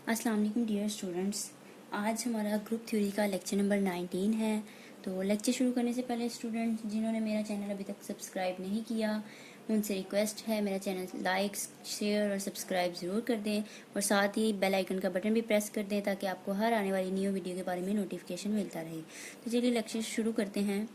अस्सलाम वालेकुम dear students. आज हमारा ग्रुप थ्योरी का लेक्चर नंबर 19 है। तो लेक्चर शुरू करने से पहले स्टूडेंट्स जिन्होंने मेरा चैनल अभी तक सब्सक्राइब नहीं किया उनसे रिक्वेस्ट है मेरा चैनल लाइक शेयर और सब्सक्राइब ज़रूर कर दें और साथ ही बेल आइकन का बटन भी प्रेस कर दें ताकि आपको हर आने वाली न्यू वीडियो के बारे में नोटिफिकेशन मिलता रहे। तो चलिए लेक्चर शुरू करते हैं।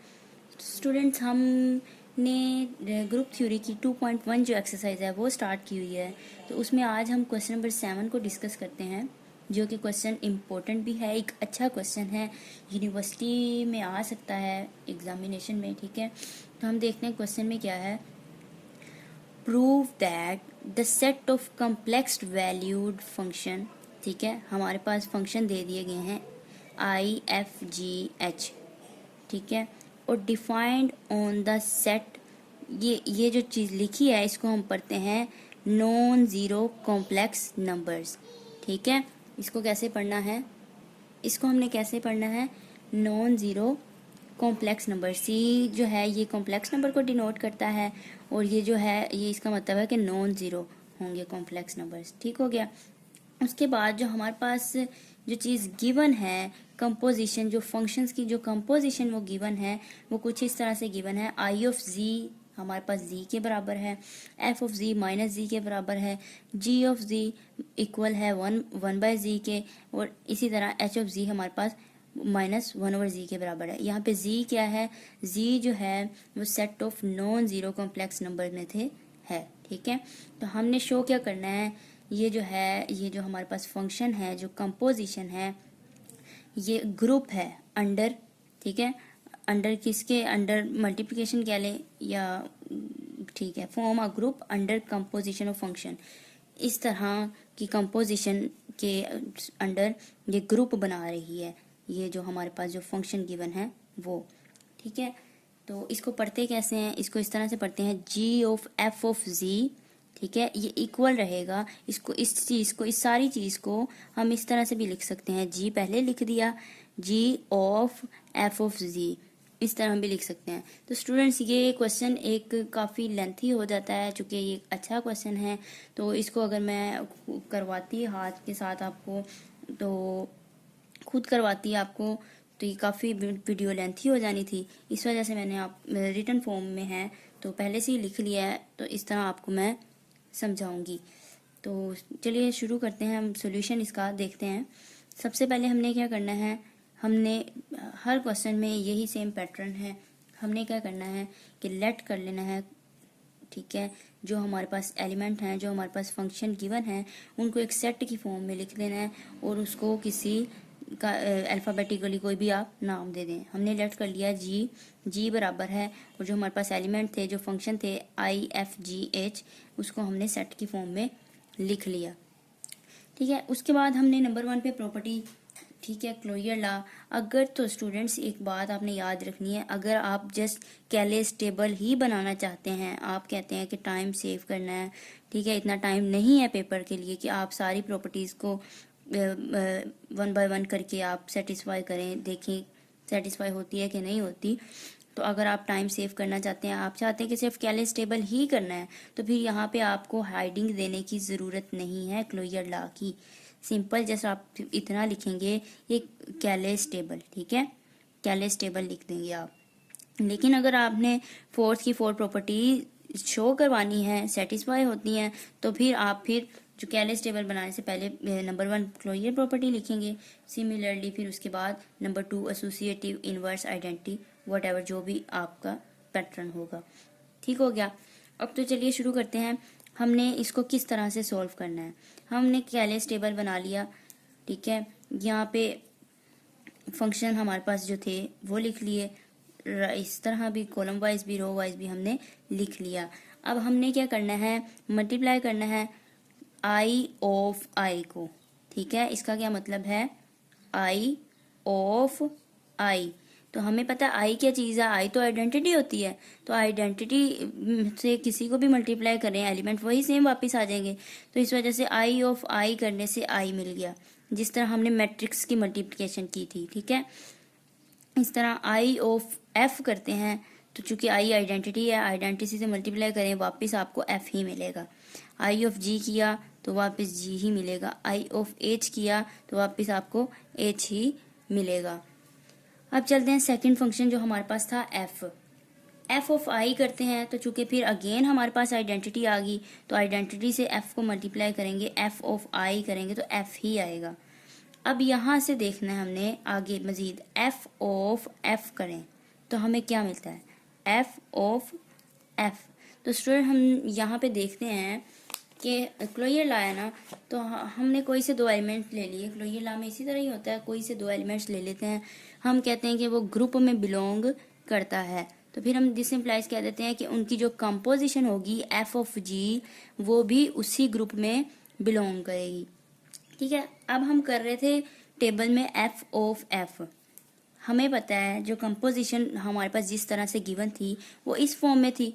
स्टूडेंट्स हमने ग्रुप थ्योरी की 2.1 जो एक्सरसाइज है वो स्टार्ट की हुई है। तो उसमें आज हम क्वेश्चन नंबर 7 को डिस्कस करते हैं जो कि क्वेश्चन इम्पोर्टेंट भी है, एक अच्छा क्वेश्चन है, यूनिवर्सिटी में आ सकता है एग्जामिनेशन में। ठीक है, तो हम देखते हैं क्वेश्चन में क्या है। Prove that the set of complex valued function, ठीक है, हमारे पास फंक्शन दे दिए गए हैं IFGH, ठीक है, और डिफाइंड ऑन द सेट, ये जो चीज़ लिखी है इसको हम पढ़ते हैं नॉन ज़ीरो कॉम्प्लेक्स नंबर्स। ठीक है, इसको कैसे पढ़ना है, इसको हमने कैसे पढ़ना है, नॉन ज़ीरो कॉम्प्लेक्स नंबर। सी जो है ये कॉम्प्लेक्स नंबर को डिनोट करता है और ये जो है ये इसका मतलब है कि नॉन ज़ीरो होंगे कॉम्प्लेक्स नंबर्स। ठीक हो गया। उसके बाद जो हमारे पास जो चीज़ गिवन है कंपोजिशन, जो फंक्शंस की जो कंपोजिशन वो गिवन है वो कुछ इस तरह से गिवन है। आई ऑफ जी हमारे पास जी के बराबर है, F of G minus G के बराबर है, जी ऑफ जी इक्वल है वन बाय जी के, और इसी तरह एच ऑफ जी हमारे पास -1 ओवर जी के बराबर है। यहाँ पे जी क्या है, जी जो है वो set of non zero complex number में थे है। ठीक है, तो हमने शो क्या करना है, ये जो है ये जो हमारे पास फंक्शन है जो कंपोजिशन है ये ग्रुप है अंडर, ठीक है, अंडर किसके, अंडर मल्टीप्लिकेशन कह लें या ठीक है, form a group under composition of function. इस तरह की कंपोजिशन के अंडर ये ग्रुप बना रही है ये जो हमारे पास जो फंक्शन गिवन है वो। ठीक है, तो इसको पढ़ते कैसे हैं, इसको इस तरह से पढ़ते हैं जी ऑफ एफ ऑफ जी, ठीक है, ये इक्वल रहेगा, इसको इस चीज़ को इस सारी चीज़ को हम इस तरह से भी लिख सकते हैं, जी पहले लिख दिया, जी ऑफ एफ ऑफ जी इस तरह हम भी लिख सकते हैं। तो स्टूडेंट्स ये क्वेश्चन एक काफ़ी लेंथी हो जाता है, चूँकि ये अच्छा क्वेश्चन है तो इसको अगर मैं करवाती हाथ के साथ आपको, तो खुद करवाती आपको तो ये काफ़ी वीडियो लेंथी हो जानी थी। इस वजह से मैंने आप रिटन फॉर्म में है तो पहले से ही लिख लिया है, तो इस तरह आपको मैं समझाऊंगी। तो चलिए शुरू करते हैं, हम सॉल्यूशन इसका देखते हैं। सबसे पहले हमने क्या करना है, हमने हर क्वेश्चन में यही सेम पैटर्न है, हमने क्या करना है कि लेट कर लेना है, ठीक है, जो हमारे पास एलिमेंट हैं, जो हमारे पास फंक्शन गिवन है उनको एक सेट की फॉर्म में लिख लेना है और उसको किसी का अल्फ़ाबेटिकली कोई भी आप नाम दे दें। हमने लेट कर लिया जी, जी बराबर है और जो हमारे पास एलिमेंट थे जो फंक्शन थे IFGH उसको हमने सेट की फॉर्म में लिख लिया। ठीक है, उसके बाद हमने नंबर 1 पे प्रॉपर्टी, ठीक है, क्लोजर ला। अगर तो स्टूडेंट्स एक बात आपने याद रखनी है, अगर आप जस्ट कैलेस टेबल ही बनाना चाहते हैं, आप कहते हैं कि टाइम सेव करना है, ठीक है, इतना टाइम नहीं है पेपर के लिए कि आप सारी प्रॉपर्टीज़ को 1 बाय 1 करके आप सेटिस्फाई करें, देखें सेटिस्फाई होती है कि नहीं होती। तो अगर आप टाइम सेव करना चाहते हैं, आप चाहते हैं कि सिर्फ कैलेस टेबल ही करना है, तो फिर यहाँ पे आपको हाइडिंग देने की ज़रूरत नहीं है क्लोजर ला की। सिंपल जैसा आप इतना लिखेंगे ये कैलेस टेबल, ठीक है, कैलेस टेबल लिख देंगे आप। लेकिन अगर आपने फोर्थ की 4 प्रॉपर्टी शो करवानी है, सेटिस्फाई होती हैं, तो फिर आप फिर जो कैलेस टेबल बनाने से पहले नंबर 1 क्लोजर प्रॉपर्टी लिखेंगे, सिमिलरली फिर उसके बाद number 2 associative inverse identity, what ever जो भी आपका पैटर्न होगा। ठीक हो गया। अब तो चलिए शुरू करते हैं, हमने इसको किस तरह से सॉल्व करना है। हमने कैलेस टेबल बना लिया, ठीक है, यहाँ पे फंक्शन हमारे पास जो थे वो लिख लिए, इस तरह भी कॉलम वाइज भी रो वाइज भी हमने लिख लिया। अब हमने क्या करना है, मल्टीप्लाई करना है आई ऑफ आई को, ठीक है, इसका क्या मतलब है, आई ऑफ आई। तो हमें पता है आई क्या चीज़ है, आई तो आइडेंटिटी होती है, तो आइडेंटिटी से किसी को भी मल्टीप्लाई करें एलिमेंट वही सेम वापस आ जाएंगे। तो इस वजह से आई ऑफ आई करने से आई मिल गया, जिस तरह हमने मैट्रिक्स की मल्टीप्लिकेशन की थी। ठीक है, इस तरह आई ऑफ एफ करते हैं, तो चूंकि आई आइडेंटिटी है, आइडेंटिटी से मल्टीप्लाई करें वापस आपको एफ ही मिलेगा। आई ऑफ जी किया तो वापस जी ही मिलेगा। आई ऑफ एच किया तो वापस आपको एच ही मिलेगा। अब चलते हैं सेकंड फंक्शन जो हमारे पास था एफ ऑफ आई करते हैं। तो चूंकि फिर अगेन हमारे पास आइडेंटिटी आ गई, तो आइडेंटिटी से एफ को मल्टीप्लाई करेंगे, एफ ऑफ आई करेंगे तो एफ ही आएगा। अब यहाँ से देखना है हमने आगे मजीद, एफ ऑफ एफ करें तो हमें क्या मिलता है, एफ ऑफ एफ। तो स्टूडेंट हम यहाँ पे देखते हैं कि क्लोजर लॉ है ना, तो हमने कोई से दो एलिमेंट ले लिए। क्लोजर लॉ में इसी तरह ही होता है, कोई से दो एलिमेंट्स ले लेते हैं, हम कहते हैं कि वो ग्रुप में बिलोंग करता है, तो फिर हम दिस इम्प्लाइज कह देते हैं कि उनकी जो कंपोजिशन होगी एफ ऑफ जी वो भी उसी ग्रुप में बिलोंग करेगी। ठीक है, अब हम कर रहे थे टेबल में एफ ऑफ एफ। हमें पता है जो कंपोजिशन हमारे पास जिस तरह से गिवन थी वो इस फॉर्म में थी।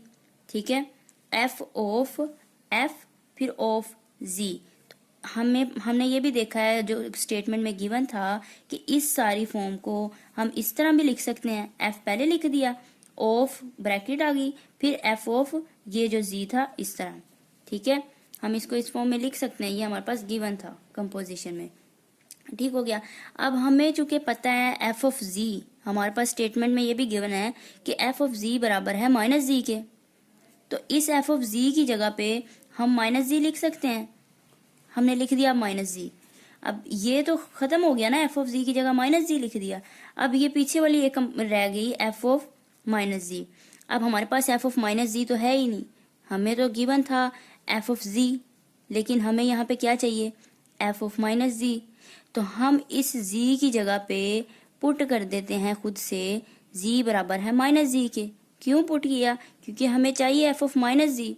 ठीक है, एफ ऑफ एफ फिर ऑफ जी। हमने ये भी देखा है जो स्टेटमेंट में गिवन था कि इस सारी फॉर्म को हम इस तरह भी लिख सकते हैं, एफ पहले लिख दिया, ऑफ ब्रैकेट आ गई, फिर एफ ऑफ ये जो जी था इस तरह। ठीक है, हम इसको इस फॉर्म में लिख सकते हैं, ये हमारे पास गिवन था कंपोजिशन में। ठीक हो गया। अब हमें चूंकि पता है एफ ऑफ जी, हमारे पास स्टेटमेंट में ये भी गिवन है कि एफ ऑफ जी बराबर है माइनस जी के, तो इस एफ ऑफ जी की जगह पे हम माइनस जी लिख सकते हैं। हमने लिख दिया माइनस जी। अब ये तो खत्म हो गया ना, एफ ऑफ जी की जगह माइनस जी लिख दिया। अब ये पीछे वाली एक रह गई एफ ऑफ माइनस जी। अब हमारे पास एफ ऑफ माइनस जी तो है ही नहीं, हमें तो गिवन था एफ ऑफ जी, लेकिन हमें यहाँ पे क्या चाहिए, एफ ऑफ माइनस जी। तो हम इस जी की जगह पे पुट कर देते हैं खुद से जी बराबर है माइनस जी के। क्यों पुट किया, क्योंकि हमें चाहिए एफ ऑफ माइनस जी,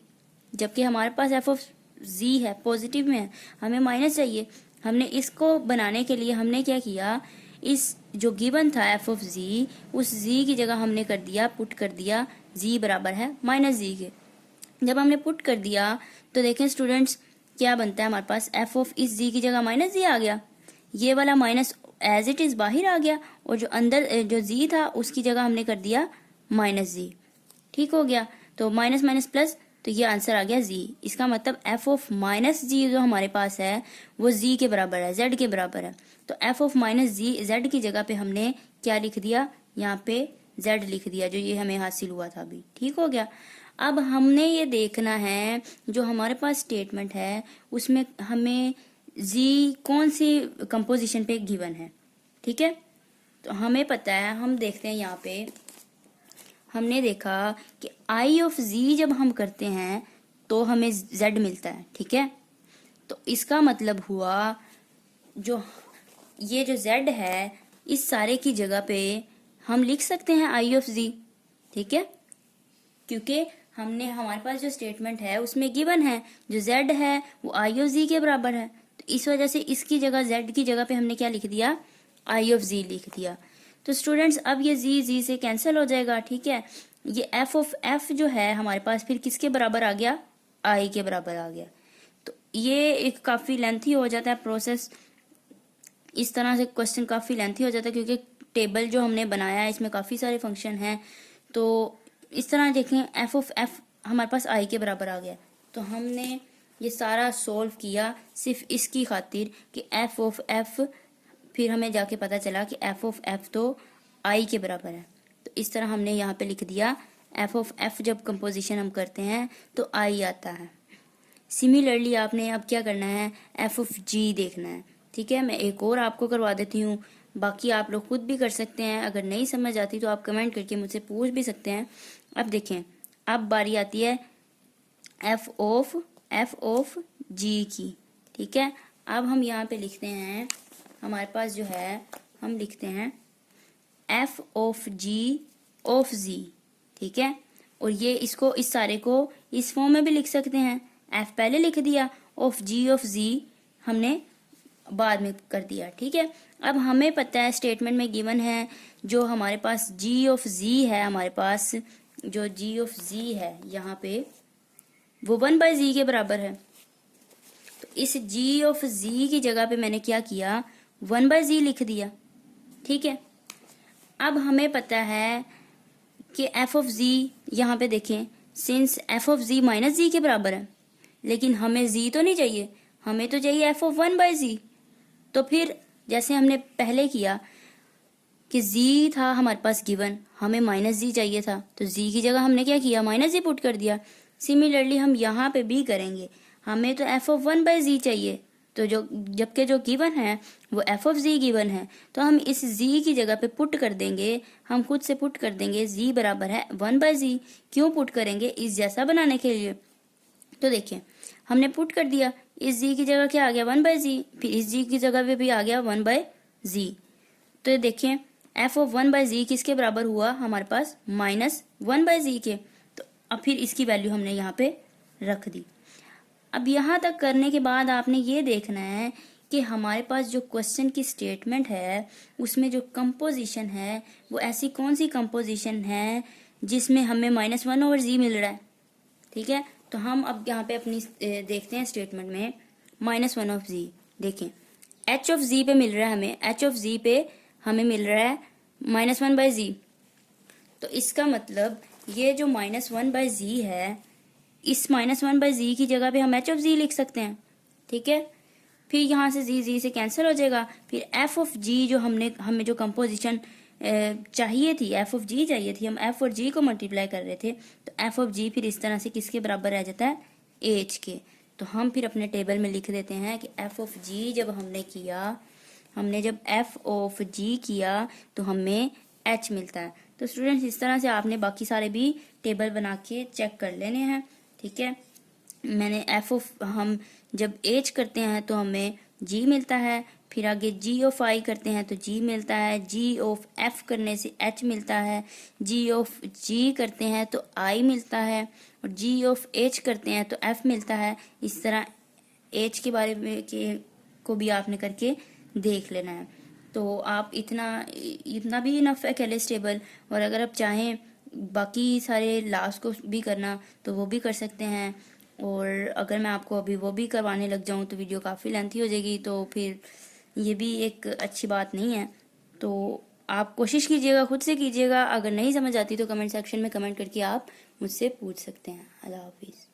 जबकि हमारे पास एफ ऑफ जी है, पॉजिटिव में है, हमें माइनस चाहिए। हमने इसको बनाने के लिए हमने क्या किया, इस जो गिवन था एफ ऑफ जी, उस जी की जगह हमने कर दिया, पुट कर दिया जी बराबर है माइनस जी के। जब हमने पुट कर दिया तो देखें स्टूडेंट्स क्या बनता है हमारे पास, एफ ऑफ इस जी की जगह माइनस जी आ गया, ये वाला माइनस एज इट इज बाहर आ गया, और जो अंदर जो जी था उसकी जगह हमने कर दिया माइनस जी। ठीक हो गया, तो माइनस माइनस प्लस, तो ये आंसर आ गया जी। इसका मतलब एफ ऑफ माइनस जी जो हमारे पास है वो जी के बराबर है, जेड के बराबर है। तो f of minus g z की जगह पे हमने क्या लिख दिया, यहाँ पे जेड लिख दिया, जो ये हमें हासिल हुआ था अभी। ठीक हो गया। अब हमने ये देखना है जो हमारे पास स्टेटमेंट है उसमें हमें जी कौन सी कंपोजिशन पे गिवन है। ठीक है, तो हमें पता है, हम देखते हैं यहाँ पे हमने देखा कि आई ऑफ जी जब हम करते हैं तो हमें जेड मिलता है। ठीक है, तो इसका मतलब हुआ जो ये जो जेड है इस सारे की जगह पे हम लिख सकते हैं आई ऑफ जी। ठीक है, क्योंकि हमने हमारे पास जो स्टेटमेंट है उसमें गिवन है जो जेड है वो आई ऑफ जी के बराबर है, तो इस वजह से इसकी जगह जेड की जगह पे हमने क्या लिख दिया, आई ऑफ जी लिख दिया। तो स्टूडेंट्स अब ये जी से कैंसिल हो जाएगा। ठीक है, ये एफ ऑफ एफ जो है हमारे पास फिर किसके बराबर आ गया, आई के बराबर आ गया। तो ये एक काफी लेंथी हो जाता है प्रोसेस, इस तरह से क्वेश्चन काफी लेंथी हो जाता है क्योंकि टेबल जो हमने बनाया है इसमें काफी सारे फंक्शन हैं। तो इस तरह देखें एफ ऑफ एफ हमारे पास आई के बराबर आ गया, तो हमने ये सारा सोल्व किया सिर्फ इसकी खातिर कि एफ ऑफ एफ, फिर हमें जाके पता चला कि एफ ऑफ एफ तो आई के बराबर है, तो इस तरह हमने यहाँ पे लिख दिया एफ ऑफ एफ जब कंपोजिशन हम करते हैं तो आई आता है। सिमिलरली आपने अब क्या करना है, एफ ऑफ जी देखना है। ठीक है, मैं एक और आपको करवा देती हूँ, बाकी आप लोग खुद भी कर सकते हैं, अगर नहीं समझ आती तो आप कमेंट करके मुझसे पूछ भी सकते हैं। अब देखें, अब बारी आती है एफ ऑफ जी की। ठीक है, अब हम यहाँ पे लिखते हैं, हमारे पास जो है हम लिखते हैं एफ ऑफ जी ऑफ जी। ठीक है, और ये इसको इस सारे को इस फॉर्म में भी लिख सकते हैं, एफ पहले लिख दिया, ऑफ जी हमने बाद में कर दिया। ठीक है, अब हमें पता है स्टेटमेंट में गिवन है जो हमारे पास जी ऑफ जी है, हमारे पास जो जी ऑफ जी है यहाँ पे वो 1/z के बराबर है। तो इस जी ऑफ जी की जगह पे मैंने क्या किया, 1/z लिख दिया। ठीक है, अब हमें पता है कि एफ ऑफ जी यहाँ पे देखें, since F of G minus G के बराबर है, लेकिन हमें जी तो नहीं चाहिए, हमें तो चाहिए एफ ऑफ 1/z। तो फिर जैसे हमने पहले किया कि z था हमारे पास गिवन, हमें -z चाहिए था, तो z की जगह हमने क्या किया, -z पुट कर दिया। सिमिलरली हम यहाँ पे भी करेंगे, हमें तो एफ ऑफ 1/z चाहिए, तो जो जबकि जो गिवन है वो एफ ऑफ z गिवन है, तो हम इस z की जगह पे पुट कर देंगे, हम खुद से पुट कर देंगे z बराबर है 1/z। क्यों पुट करेंगे, इस जैसा बनाने के लिए। तो देखिए हमने पुट कर दिया, इस z की जगह क्या आ गया 1/z, फिर इस z की जगह पे भी आ गया 1/z। तो देखिए एफ ऑफ 1/z किसके बराबर हुआ हमारे पास, -1/z के। तो अब फिर इसकी वैल्यू हमने यहाँ पे रख दी। अब यहाँ तक करने के बाद आपने ये देखना है कि हमारे पास जो क्वेश्चन की स्टेटमेंट है उसमें जो कंपोजिशन है वो ऐसी कौन सी कंपोजिशन है जिसमें हमें -1/z मिल रहा है। ठीक है, तो हम अब यहाँ पे अपनी देखते हैं स्टेटमेंट में -1/z। देखें h ऑफ z पे मिल रहा है हमें, h ऑफ z पे हमें मिल रहा है -1/z। तो इसका मतलब ये जो -1/z है, इस -1/z की जगह पे हम h ऑफ z लिख सकते हैं। ठीक है, फिर यहाँ से z से कैंसिल हो जाएगा, फिर f ऑफ g जो हमें जो कंपोजिशन चाहिए थी, f ऑफ g चाहिए थी, हम f और g को मल्टीप्लाई कर रहे थे, तो f ऑफ g फिर इस तरह से किसके बराबर रह जाता है, h के। तो हम फिर अपने टेबल में लिख देते हैं कि f ऑफ g जब हमने जब f ऑफ g किया तो हमें h मिलता है। तो स्टूडेंट्स इस तरह से आपने बाकी सारे भी टेबल बना के चेक कर लेने हैं। ठीक है, मैंने हम जब h करते हैं तो हमें g मिलता है, फिर आगे g ऑफ i करते हैं तो g मिलता है, g ऑफ f करने से h मिलता है, g ऑफ g करते हैं तो i मिलता है, और g ऑफ h करते हैं तो f मिलता है। इस तरह h के बारे में को भी आपने करके देख लेना है। तो आप इतना भी इनफ है कैलेस टेबल, और अगर आप चाहें बाकी सारे लास्ट को भी करना तो वो भी कर सकते हैं। और अगर मैं आपको अभी वो भी करवाने लग जाऊं तो वीडियो काफ़ी लेंथी हो जाएगी, तो फिर ये भी एक अच्छी बात नहीं है। तो आप कोशिश कीजिएगा, खुद से कीजिएगा। अगर नहीं समझ आती तो कमेंट सेक्शन में कमेंट करके आप मुझसे पूछ सकते हैं। अल्लाह हाफिज़।